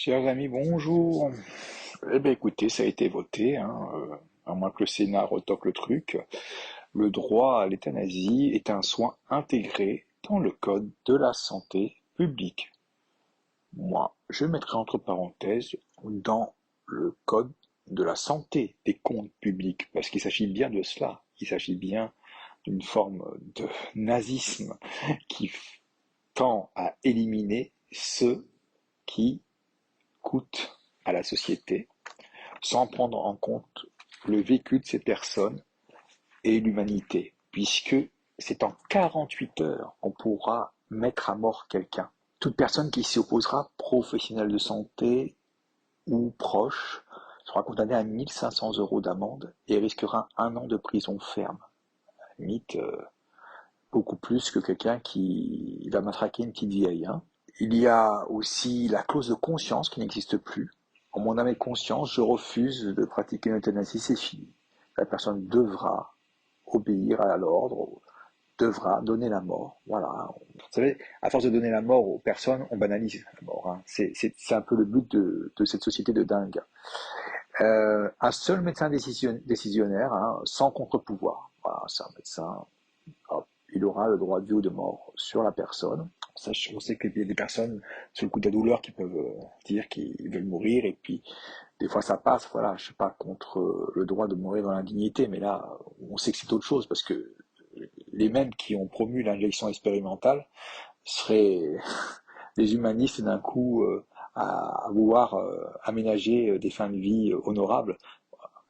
Chers amis, bonjour. Eh bien, écoutez, ça a été voté, hein, à moins que le Sénat retoque le truc. Le droit à l'euthanasie est un soin intégré dans le Code de la santé publique. Moi, je mettrai entre parenthèses dans le Code de la santé des comptes publics, parce qu'il s'agit bien de cela. Il s'agit bien d'une forme de nazisme qui tend à éliminer ceux qui coûtent à la société sans prendre en compte le vécu de ces personnes et l'humanité, puisque c'est en 48 heures qu'on pourra mettre à mort quelqu'un. Toute personne qui s'y opposera, professionnel de santé ou proche, sera condamnée à 1 500 € d'amende et risquera 1 an de prison ferme. Limite, beaucoup plus que quelqu'un qui va matraquer une petite vieille, hein. Il y a aussi la clause de conscience qui n'existe plus. En mon âme et conscience, je refuse de pratiquer une euthanasie, c'est fini. La personne devra obéir à l'ordre, devra donner la mort. Voilà. Vous savez, à force de donner la mort aux personnes, on banalise la mort, hein. C'est un peu le but de cette société de dingue. Un seul médecin décisionnaire, hein, sans contre-pouvoir. Voilà, c'est un médecin. Hop, il aura le droit de vie ou de mort sur la personne. On sait qu'il y a des personnes sur le coup de la douleur qui peuvent dire qu'ils veulent mourir, et puis des fois ça passe. Voilà, je suis pas contre le droit de mourir dans la dignité, mais là on sait que c'est autre chose, parce que les mêmes qui ont promu l'injection expérimentale seraient des humanistes d'un coup à vouloir aménager des fins de vie honorables.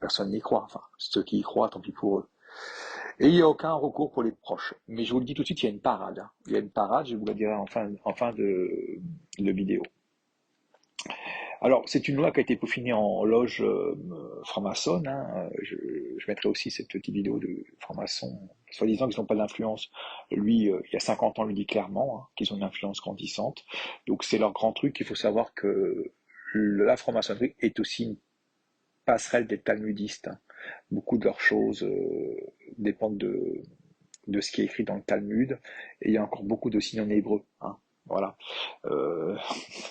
Personne n'y croit. Enfin, ceux qui y croient, tant pis pour eux. Et il n'y a aucun recours pour les proches. Mais je vous le dis tout de suite, il y a une parade, hein. Il y a une parade, je vous la dirai en fin de vidéo. Alors, c'est une loi qui a été peaufinée en loge franc-maçonne, hein. Je mettrai aussi cette petite vidéo de franc-maçon, soi-disant qu'ils n'ont pas d'influence. Lui, il y a 50 ans, lui dit clairement, hein, qu'ils ont une influence grandissante. Donc c'est leur grand truc. Il faut savoir que la franc-maçonnerie est aussi une passerelle des talmudistes, hein. Beaucoup de leurs choses dépendent de ce qui est écrit dans le Talmud, et il y a encore beaucoup de signes en hébreu, hein. Voilà, euh,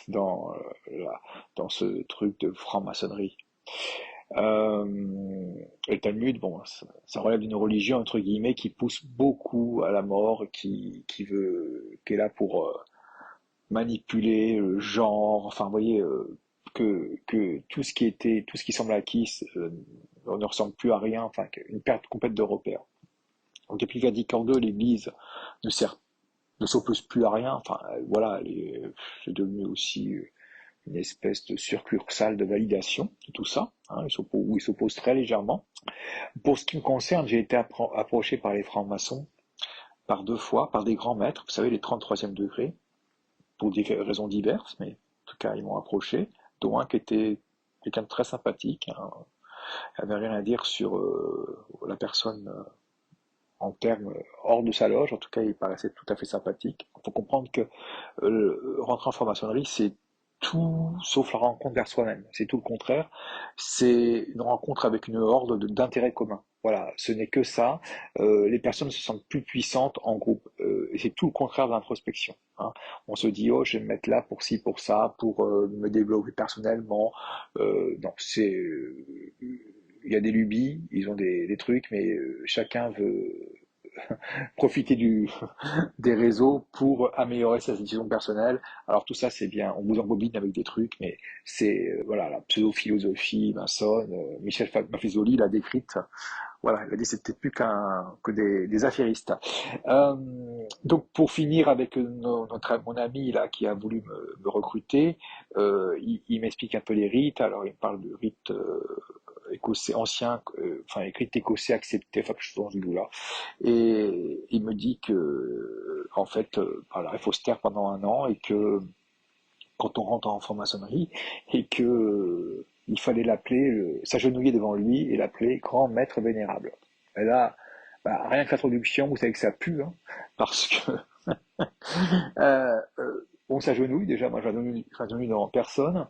dans, dans ce truc de franc-maçonnerie. Le Talmud, bon, ça relève d'une religion entre guillemets qui pousse beaucoup à la mort, qui est là pour manipuler le genre. Enfin, vous voyez, que tout ce qui semble acquis ne ressemble plus à rien. Enfin, une perte complète de repères. Donc, depuis Vatican II, l'Église ne sert ne s'oppose plus à rien. Enfin, voilà, c'est devenu aussi une espèce de succursale de validation de tout ça, hein. Ils s'opposent très légèrement. Pour ce qui me concerne, j'ai été approché par les francs-maçons par 2 fois, par des grands maîtres, vous savez, les 33e degrés, pour des raisons diverses, mais en tout cas, ils m'ont approché, dont un qui était quelqu'un de très sympathique, hein. Il n'avait rien à dire sur la personne en termes hors de sa loge. En tout cas, il paraissait tout à fait sympathique. Il faut comprendre que rentrer en franc-maçonnerie, c'est tout sauf la rencontre vers soi-même. C'est tout le contraire. C'est une rencontre avec une horde d'intérêts communs. Voilà, ce n'est que ça. Les personnes se sentent plus puissantes en groupe. Et c'est tout le contraire de l'introspection, hein. On se dit, oh, je vais me mettre là pour ci, pour ça, pour me développer personnellement. Non, il y a des lubies, ils ont des trucs, mais chacun veut profiter des réseaux pour améliorer sa situation personnelle. Alors tout ça, c'est bien, on vous embobine avec des trucs, mais c'est voilà, la pseudo-philosophie maçonne. Michel Maffezoli l'a décrite. Voilà, il a dit c'est peut-être plus que des affairistes. Euh, donc pour finir avec mon ami là qui a voulu me recruter, il m'explique un peu les rites. Alors il me parle de rites écossais anciens, enfin les rites écossais acceptés, enfin quelque chose dans ce goût-là. Et il me dit que, en fait, voilà, il faut se taire pendant 1 an, et que quand on rentre en franc-maçonnerie, et que il fallait s'agenouiller devant lui et l'appeler grand maître vénérable. Et là, bah, rien que l'introduction, vous savez que ça pue, hein, parce que on s'agenouille déjà. Moi, j'agenouille devant personne.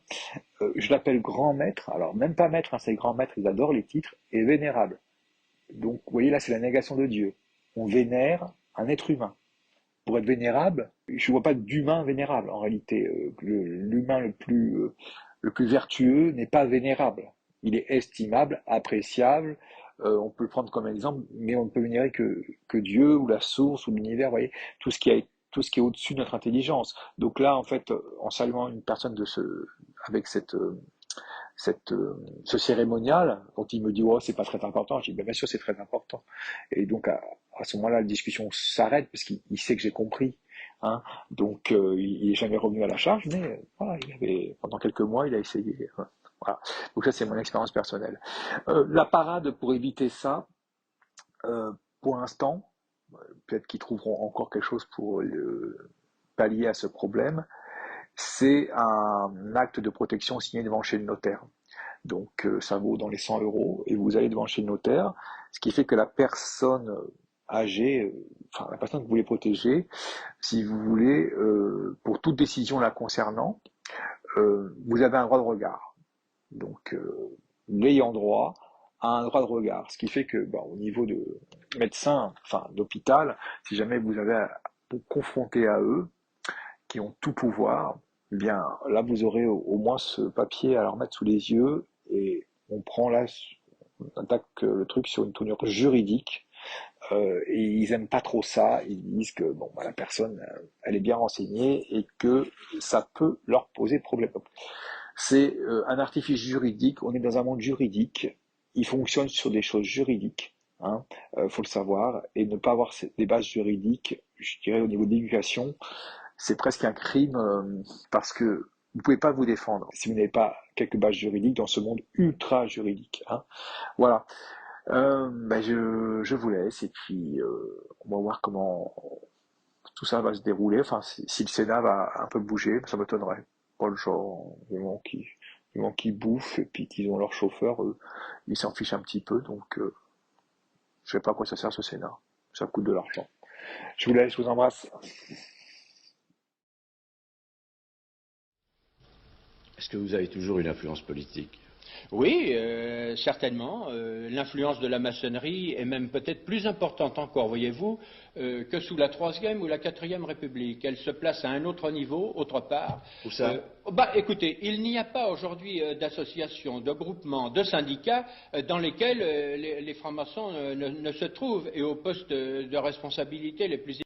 Je l'appelle grand maître. Alors même pas maître, hein, c'est grand maître. Ils adorent les titres, et vénérable. Donc, vous voyez, là, c'est la négation de Dieu. On vénère un être humain. pour être vénérable, je vois pas d'humain vénérable en réalité. L'humain le plus vertueux n'est pas vénérable. Il est estimable, appréciable. On peut le prendre comme exemple, mais on ne peut vénérer que Dieu ou la source ou l'univers. Vous voyez, tout ce qui a, tout ce qui est au-dessus de notre intelligence. Donc là, en fait, en saluant une personne avec ce cérémonial, quand il me dit, oh, c'est pas très important, je dis, ben, bien sûr, c'est très important. Et donc, à ce moment-là, la discussion s'arrête parce qu'il sait que j'ai compris. Hein. Donc, il est jamais revenu à la charge, mais voilà, pendant quelques mois, il a essayé. Hein. Voilà. Donc ça, c'est mon expérience personnelle. La parade pour éviter ça, pour l'instant, peut-être qu'ils trouveront encore quelque chose pour pallier à ce problème, c'est un acte de protection signé devant chez le notaire. Donc ça vaut dans les 100 euros et vous allez devant chez le notaire, ce qui fait que la personne âgée, enfin la personne que vous voulez protéger, si vous voulez, pour toute décision la concernant, vous avez un droit de regard. Donc l'ayant droit a un droit de regard, ce qui fait que au niveau de médecin, enfin d'hôpital, si jamais vous avez à vous confronter à eux, qui ont tout pouvoir, eh bien là vous aurez au moins ce papier à leur mettre sous les yeux et on prend là, on attaque le truc sur une tournure juridique et ils aiment pas trop ça, ils disent que la personne elle est bien renseignée et que ça peut leur poser problème. Donc, c'est un artifice juridique, on est dans un monde juridique, il fonctionne sur des choses juridiques, hein, faut le savoir, et ne pas avoir des bases juridiques, je dirais au niveau de l'éducation, c'est presque un crime parce que vous ne pouvez pas vous défendre si vous n'avez pas quelques bases juridiques dans ce monde ultra juridique. Hein. Voilà. Je vous laisse et puis on va voir comment tout ça va se dérouler. Enfin, si le Sénat va un peu bouger, ça m'étonnerait. Pas le genre, du moment qu'ils bouffent et puis qu'ils ont leur chauffeur, ils s'en fichent un petit peu. Donc, je sais pas à quoi ça sert ce Sénat. Ça coûte de l'argent. Je vous laisse, je vous embrasse. Est-ce que vous avez toujours une influence politique? Oui, certainement. L'influence de la maçonnerie est même peut-être plus importante encore, voyez-vous, que sous la Troisième ou la Quatrième République. Elle se place à un autre niveau, autre part. Où ça? Écoutez, il n'y a pas aujourd'hui d'associations, de groupements, de syndicats dans lesquels les francs-maçons ne se trouvent et aux postes de responsabilité les plus